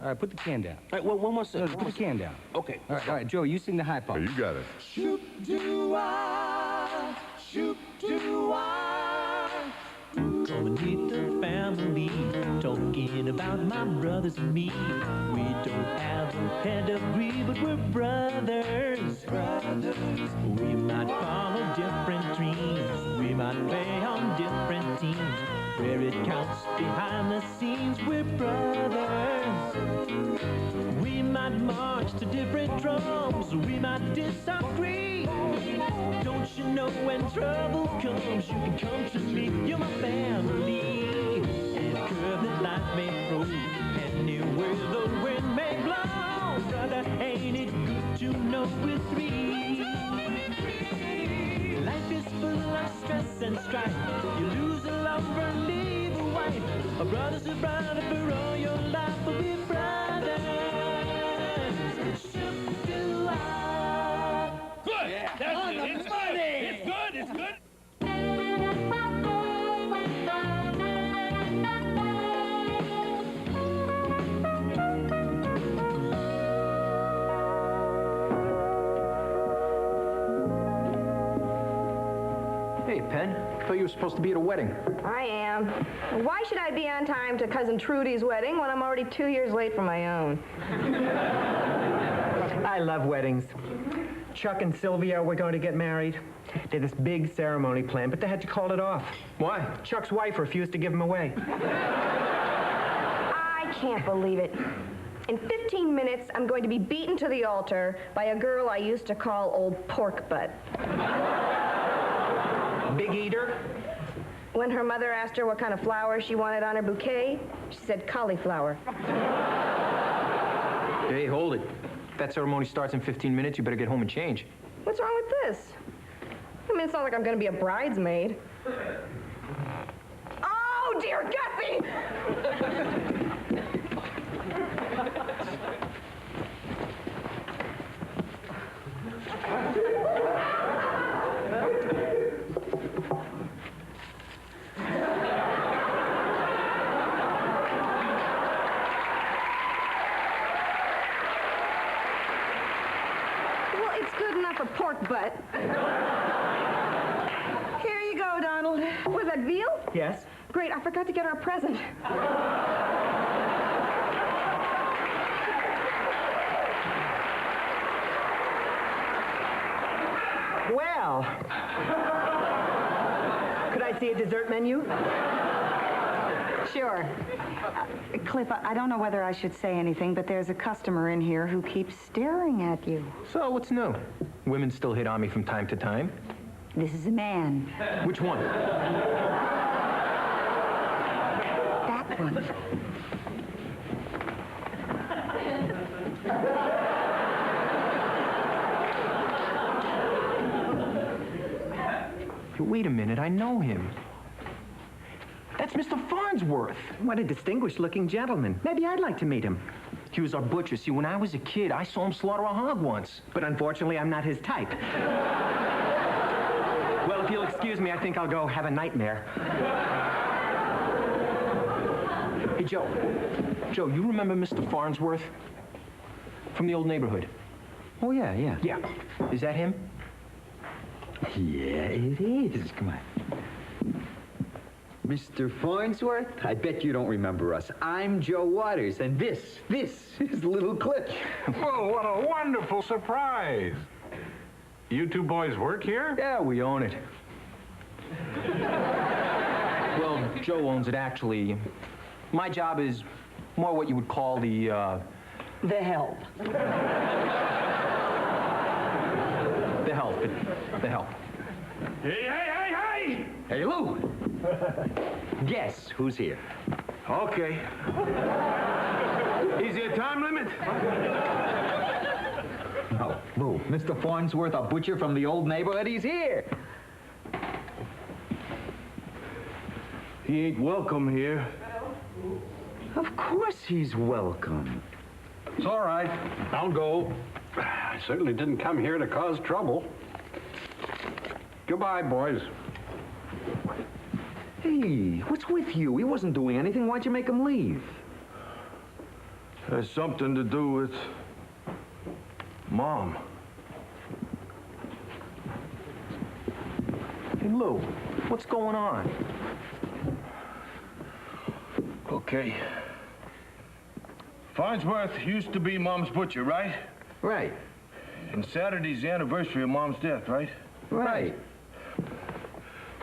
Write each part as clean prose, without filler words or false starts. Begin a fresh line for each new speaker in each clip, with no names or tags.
All right, put the can down.
All right, well, one more second.
No, put the can down.
Okay.
All right, Joe, you sing the high part.
Oh, you got it.
Shoop-doo-wah, shoop-doo-wah.
Gonna meet the family, talking about my brothers and me. We don't have a pedigree, but we're brothers. We might follow different dreams, we might play on different teams. Where it counts behind the scenes, we're brothers. We might march to different drums, we might disagree. Don't you know when trouble comes, you can come to me, you're my family. And curve that life may throw, anywhere the wind may blow. Brother, ain't it good to know we're three? Life is full of stress and strife. You lose a lover, leave a wife. A brother's a brother for all your life. We'll be brothers.
Good. Yeah. That's it. It's good. It's good. It's good.
Hey, Pen. I thought you were supposed to be at a wedding.
I am. Why should I be on time to Cousin Trudy's wedding when I'm already 2 years late for my own?
I love weddings. Chuck and Sylvia were going to get married. They had this big ceremony planned, but they had to call it off. Why? Chuck's wife refused to give him away.
I can't believe it. In 15 minutes, I'm going to be beaten to the altar by a girl I used to call Old Pork Butt.
Big eater?
When her mother asked her what kind of flowers she wanted on her bouquet, she said cauliflower.
Hey, hold it. If that ceremony starts in 15 minutes, you better get home and change.
What's wrong with this? I mean, it's not like I'm going to be a bridesmaid. Oh, dear Gussie! Well, it's good enough for pork butt. Here you go, Donald. Was that veal?
Yes?
Great, I forgot to get our present.
Well. Could I see a dessert menu?
Sure. Cliff, I don't know whether I should say anything, but there's a customer in here who keeps staring at you.
So, what's new? Women still hit on me from time to time.
This is a man.
Which one?
That one.
Wait a minute, I know him. That's Mr. Farnsworth. What a distinguished-looking gentleman. Maybe I'd like to meet him. He was our butcher. See, when I was a kid, I saw him slaughter a hog once. But unfortunately, I'm not his type. Well, if you'll excuse me, I think I'll go have a nightmare. Hey, Joe. Joe, you remember Mr. Farnsworth? From the old neighborhood.
Oh, yeah.
Yeah. Is that him?
Yeah, it is. Come on. Mr. Farnsworth, I bet you don't remember us. I'm Joe Waters, and this is Little Cliff.
Well, what a wonderful surprise. You two boys work here?
Yeah, we own it. Well, Joe owns it, actually. My job is more what you would call the
help.
The help.
Hey!
Hey, Lou. Guess who's here?
Okay. Is there a time limit?
No, Lou. Mr. Farnsworth, a butcher from the old neighborhood, he's here.
He ain't welcome here.
Of course he's welcome.
It's all right. I'll go. I certainly didn't come here to cause trouble. Goodbye, boys.
Hey, what's with you? He wasn't doing anything. Why'd you make him leave?
has something to do with Mom.
Hey, Lou, what's going on?
Okay. Farnsworth used to be Mom's butcher, right?
Right.
And Saturday's the anniversary of Mom's death, right?
Right.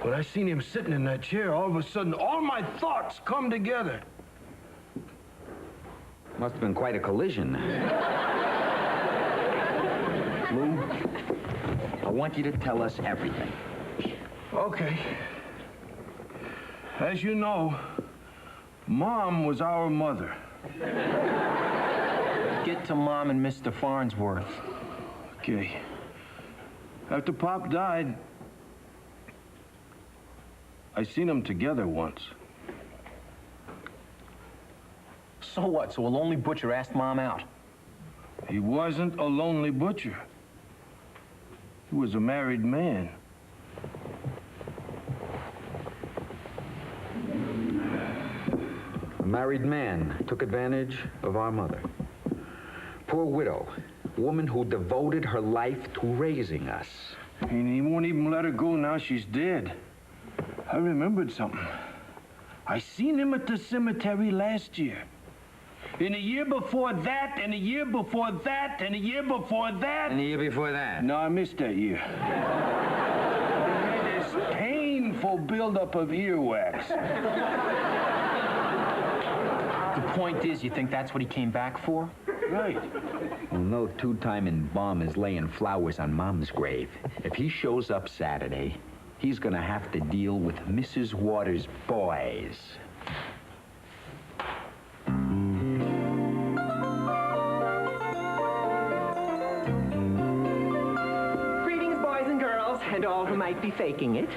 When I seen him sitting in that chair, all of a sudden, all my thoughts come together.
Must have been quite a collision. Lou, I want you to tell us everything.
Okay. As you know, Mom was our mother.
Get to Mom and Mr. Farnsworth.
Okay. After Pop died, I seen them together once.
So what? So a lonely butcher asked Mom out?
He wasn't a lonely butcher. He was a married man.
A married man took advantage of our mother. Poor widow, woman who devoted her life to raising us.
And he won't even let her go now she's dead. I remembered something. I seen him at the cemetery last year. And a year before that, and a year before that, and a year before that.
And the year before that?
No, I missed that year. They had this painful buildup of earwax.
The point is, you think that's what he came back for?
Right.
Well, no two-timing bum is laying flowers on Mom's grave. If he shows up Saturday, he's gonna have to deal with Mrs. Waters' boys.
Greetings, boys and girls, and all who might be faking it.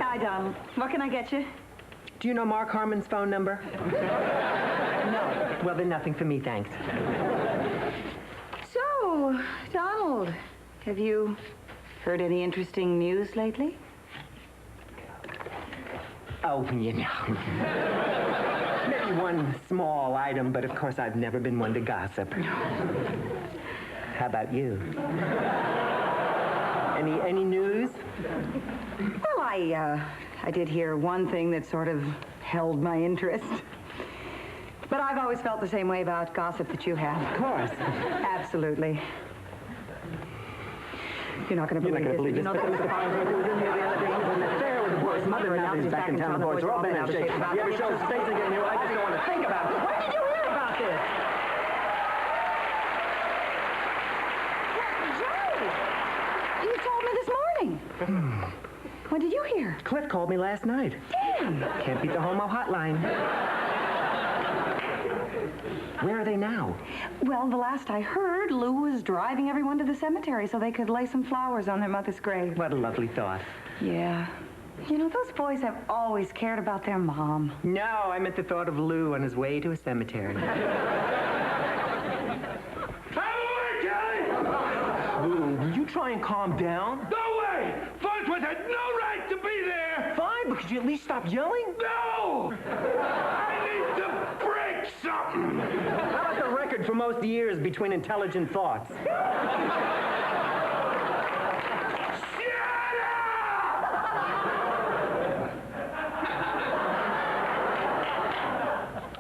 Hi, Donald. What can I get you?
Do you know Mark Harmon's phone number?
No.
Well, then nothing for me, thanks.
So, Donald, have you heard any interesting news lately?
Oh, you know. Maybe one small item, but of course I've never been one to gossip. How about you? Any news?
Well, I did hear one thing that sort of held my interest. But I've always felt the same way about gossip that you have.
Of course.
Absolutely. You're not going to believe this.
You know that Mr. Farnsworth was in here the other day. He was in the fair with the boys. Mother and now he's back in town. The boys are all bent out of shape. You ever show his face again here? I just don't want to think about it. When did you hear about this?
Joe! You told me this morning. When did you hear?
Cliff called me last night.
Damn!
Can't beat the Homo hotline. Where are they now?
Well, the last I heard, Lou was driving everyone to the cemetery so they could lay some flowers on their mother's grave.
What a lovely thought.
Yeah. You know, those boys have always cared about their mom.
No, I meant the thought of Lou on his way to a cemetery. Lou, will you try and calm down?
No way! Farnsworth had no right to be there!
Fine, but could you at least stop yelling?
No! I need to break something!
How about the record for most years between intelligent thoughts?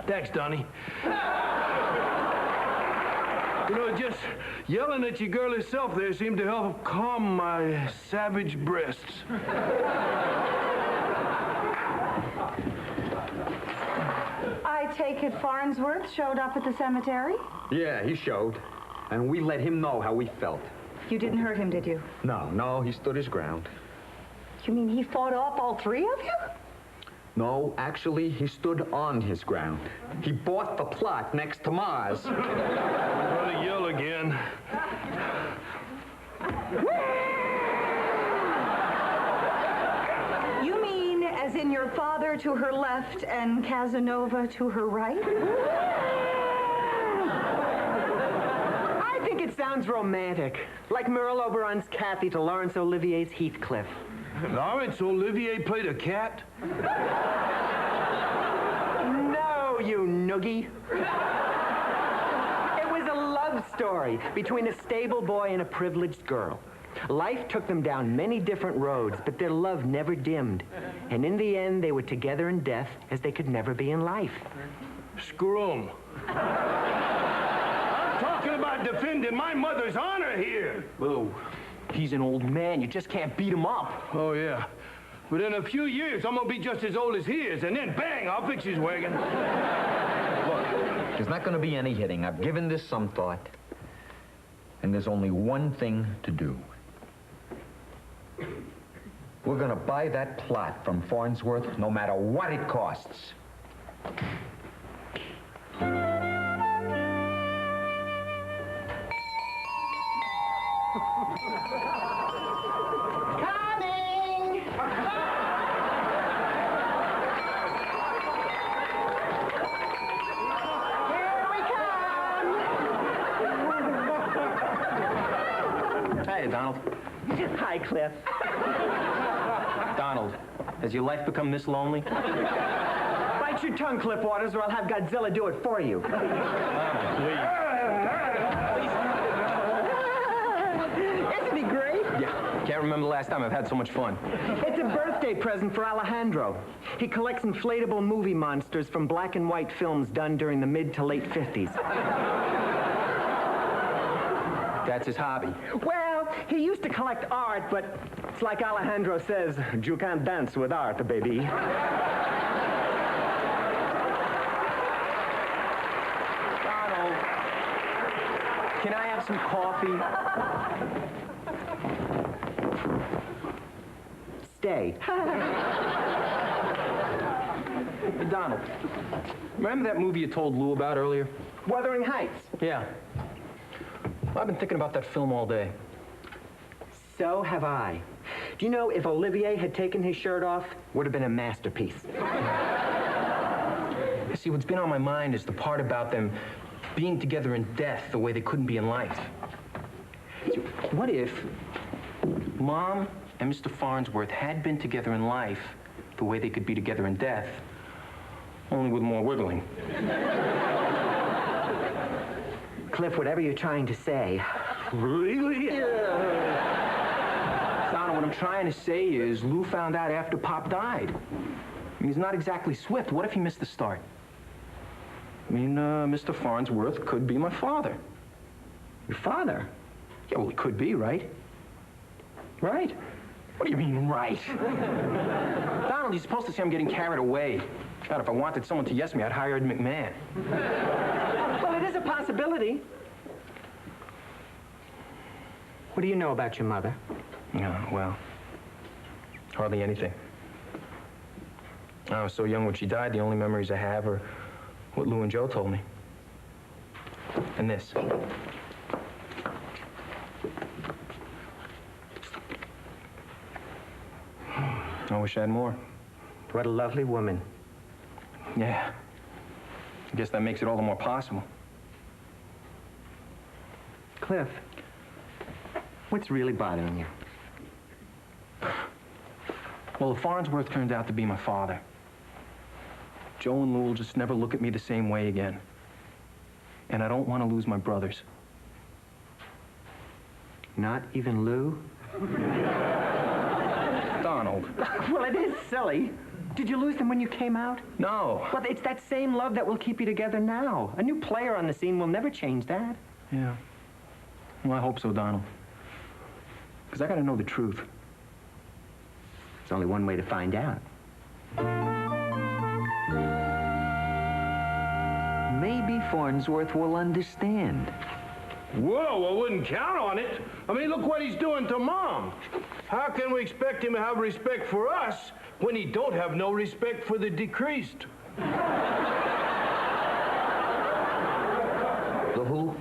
Thanks, Donnie. You know, just yelling at your girly self there seemed to help calm my savage breasts.
I take it Farnsworth showed up at the cemetery?
Yeah, he showed. And we let him know how we felt.
You didn't hurt him, did you?
No, he stood his ground.
You mean he fought off all three of you?
No, actually, he stood on his ground. He bought the plot next to Mars.
I'm gonna yell again.
You mean as in your father to her left and Casanova to her right?
I think it sounds romantic. Like Merle Oberon's Kathy to Laurence Olivier's Heathcliff.
Laurence Olivier played a cat?
No, you noogie. It was a love story between a stable boy and a privileged girl. Life took them down many different roads, but their love never dimmed. And in the end, they were together in death as they could never be in life.
Screw 'em. I'm talking about defending my mother's honor here.
Lou, he's an old man. You just can't beat him up.
Oh, yeah. But in a few years, I'm gonna be just as old as he is, and then bang, I'll fix his wagon.
Look, there's not going to be any hitting. I've given this some thought. And there's only one thing to do. We're going to buy that plot from Farnsworth no matter what it costs.
Hey, Donald.
Hi, Cliff.
Donald, has your life become this lonely?
Bite your tongue, Cliff Waters, or I'll have Godzilla do it for you. Isn't he great?
Yeah, can't remember the last time I've had so much fun.
It's a birthday present for Alejandro. He collects inflatable movie monsters from black and white films done during the mid to late 50s.
That's his hobby.
Well, he used to collect art, but it's like Alejandro says, you can't dance with art, baby.
Donald, can I have some coffee?
Stay.
Hey, Donald, remember that movie you told Lou about earlier?
Wuthering Heights.
Yeah. Well, I've been thinking about that film all day.
So have I. Do you know, if Olivier had taken his shirt off, would have been a masterpiece.
See, what's been on my mind is the part about them being together in death the way they couldn't be in life. What if Mom and Mr. Farnsworth had been together in life the way they could be together in death, only with more wiggling?
Cliff, whatever you're trying to say.
Donna, what I'm trying to say is Lou found out after Pop died. I mean, he's not exactly swift. What if he missed the start? I mean, Mr. Farnsworth could be my father.
Your father?
Yeah, well, he could be, right? Right? What do you mean, right? Donald, you're supposed to say I'm getting carried away. God, if I wanted someone to yes me, I'd hire Ed McMahon.
Well, it is a possibility. What do you know about your mother?
Yeah, well, hardly anything. I was so young when she died, the only memories I have are what Lou and Joe told me. And this. I wish I had more.
What a lovely woman.
Yeah. I guess that makes it all the more possible.
Cliff, what's really bothering you?
Well, if Farnsworth turned out to be my father, Joe and Lou will just never look at me the same way again. And I don't want to lose my brothers.
Not even Lou?
Donald.
Well, it is silly. Did you lose them when you came out?
No.
Well, it's that same love that will keep you together now. A new player on the scene will never change that.
Yeah. Well, I hope so, Donald. Because I got to know the truth.
There's only one way to find out.
Maybe Farnsworth will understand.
Whoa, I wouldn't count on it. I mean, look what he's doing to Mom. How can we expect him to have respect for us when he don't have no respect for the decreased?
The who?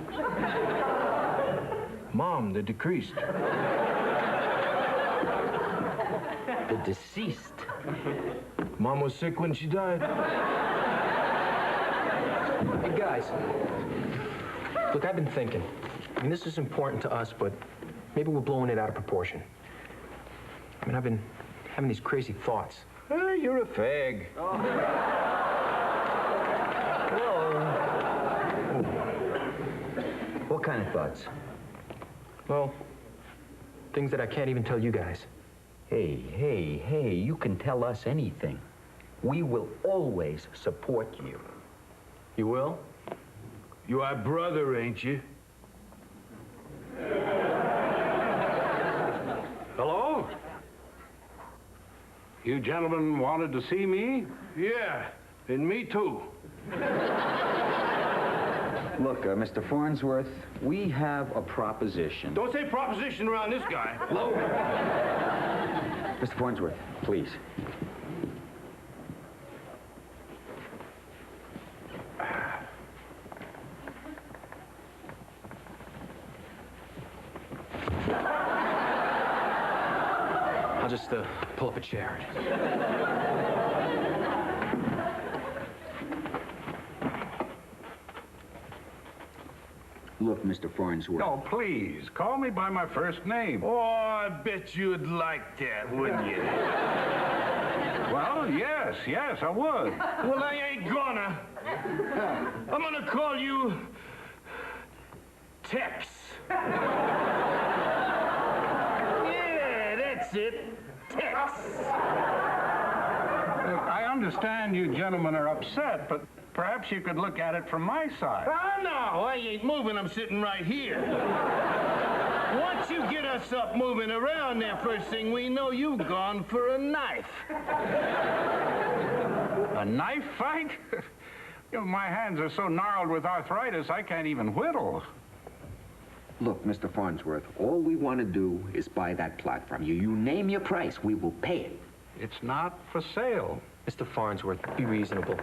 Mom, the decreased.
The deceased.
Mom was sick when she died.
Hey, guys. Look, I've been thinking. I mean, this is important to us, but maybe we're blowing it out of proportion. I mean, I've been having these crazy thoughts.
Hey, you're a fag.
What kind of thoughts?
Well, things that I can't even tell you guys.
Hey, you can tell us anything. We will always support you.
You will? You our brother, ain't you?
Hello? You gentlemen wanted to see me?
Yeah, and me too.
Look, Mr. Farnsworth, we have a proposition.
Don't say proposition around this guy.
Mr. Farnsworth, please.
I'll just pull up a chair.
Look, Mr. Farnsworth.
No, please, call me by my first name.
Oh, I bet you'd like that, wouldn't you?
Well, yes, I would.
Well, I ain't gonna. I'm gonna call you Tex. Yeah, that's it. Tex.
I understand you gentlemen are upset, but perhaps you could look at it from my side.
Oh, no, I ain't moving. I'm sitting right here. Once you get us up moving around there, first thing we know, you've gone for a knife.
A knife fight? You know, my hands are so gnarled with arthritis, I can't even whittle.
Look, Mr. Farnsworth, all we want to do is buy that plot from you. You name your price, we will pay it.
It's not for sale.
Mr. Farnsworth, be reasonable.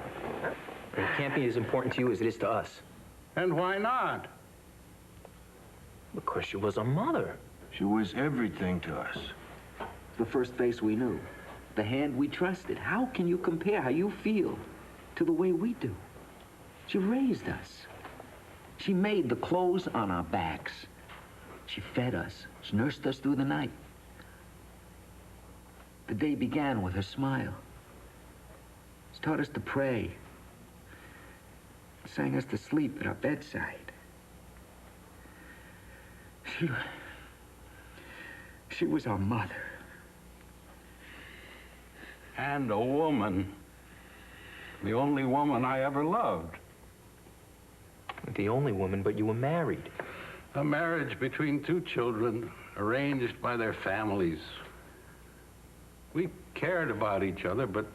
It can't be as important to you as it is to us.
And why not?
Because she was a mother.
She was everything to us.
The first face we knew, the hand we trusted. How can you compare how you feel to the way we do? She raised us. She made the clothes on our backs. She fed us. She nursed us through the night. The day began with her smile. She taught us to pray. Sang us to sleep at our bedside. She was our mother.
And a woman. The only woman I ever loved.
The only woman, but you were married.
A marriage between two children arranged by their families. We cared about each other, but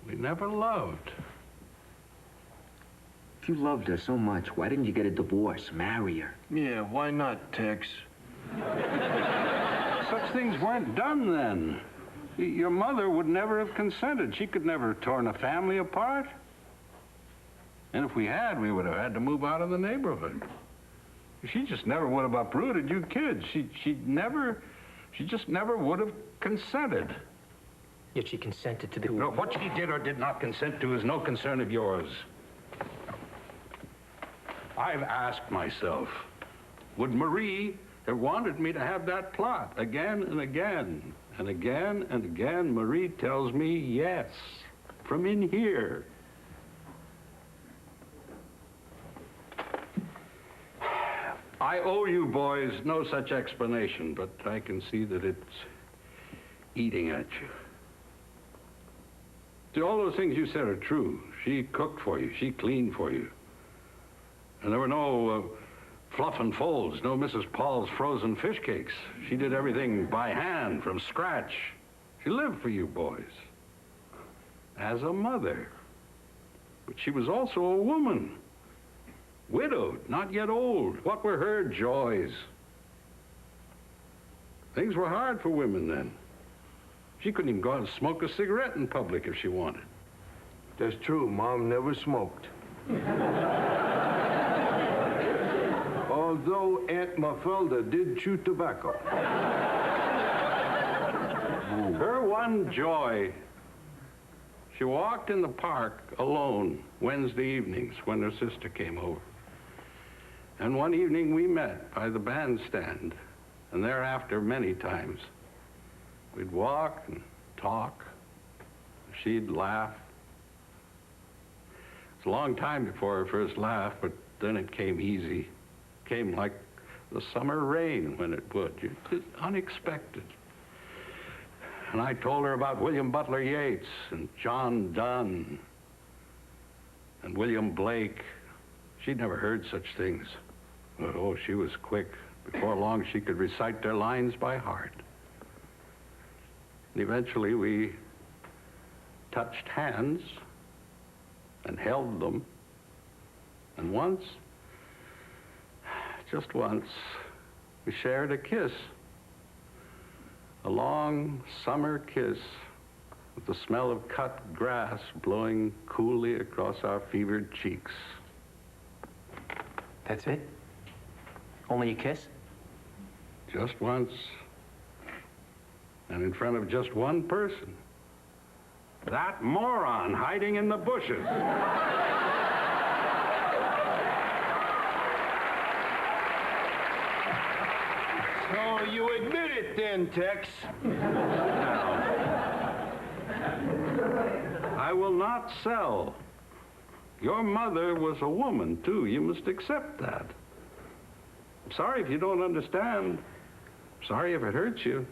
we never loved.
If you loved her so much, why didn't you get a divorce, marry her?
Yeah, why not, Tex?
Such things weren't done then. Your mother would never have consented. She could never have torn a family apart. And if we had, we would have had to move out of the neighborhood. She just never would have uprooted you kids. She just never would have consented.
Yet she consented to the...
No, what she did or did not consent to is no concern of yours. I've asked myself, would Marie have wanted me to have that plot again and again? And again and again, Marie tells me yes, from in here. I owe you boys no such explanation, but I can see that it's eating at you. See, all those things you said are true. She cooked for you. She cleaned for you. And there were no fluff and folds, no Mrs. Paul's frozen fish cakes. She did everything by hand, from scratch. She lived for you boys. As a mother. But she was also a woman. Widowed, not yet old. What were her joys? Things were hard for women then. She couldn't even go out and smoke a cigarette in public if she wanted.
That's true. Mom never smoked. Although Aunt Mafalda did chew tobacco.
Her one joy, she walked in the park alone Wednesday evenings when her sister came over. And one evening we met by the bandstand, and thereafter many times. We'd walk and talk. She'd laugh. It's a long time before her first laugh, but
then it came easy. Came like the summer rain when it would. It's unexpected. And I told her about William Butler Yeats and John Donne and William Blake. She'd never heard such things. But, oh, she was quick. Before long, she could recite their lines by heart. And eventually, we touched hands and held them. And once, just once, we shared a kiss. A long summer kiss with the smell of cut grass blowing coolly across our fevered cheeks.
That's it? Only a kiss?
Just once. And in front of just one person. That moron hiding in the bushes.
So you admit it then, Tex.
Now, I will not sell. Your mother was a woman, too. You must accept that. I'm sorry if you don't understand. I'm sorry if it hurts you.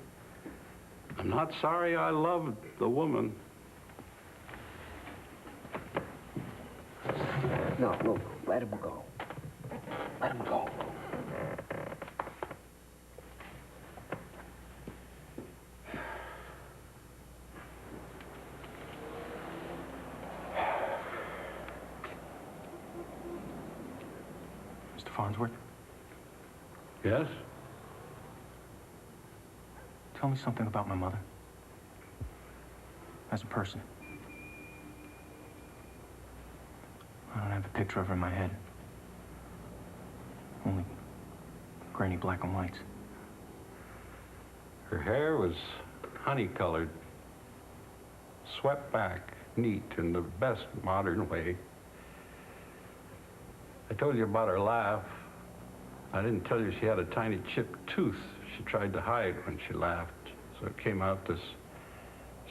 I'm not sorry I loved the woman.
No, look, let him go. Let him go.
Mr. Farnsworth,
Yes?
tell me something about my mother. As a person. I don't have a picture of her in my head. Only grainy black and whites.
Her hair was honey-colored, swept back, neat, in the best modern way. I told you about her laugh. I didn't tell you she had a tiny chipped tooth she tried to hide when she laughed, so it came out this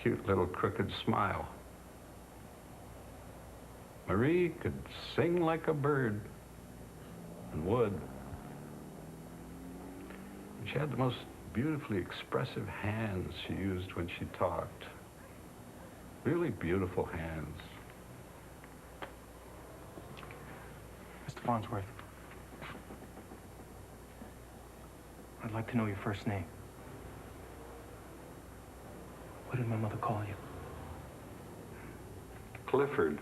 cute little crooked smile. Marie could sing like a bird, and would. And she had the most beautifully expressive hands she used when she talked. Really beautiful hands.
Mr. Farnsworth, I'd like to know your first name. What did my mother call you?
Clifford.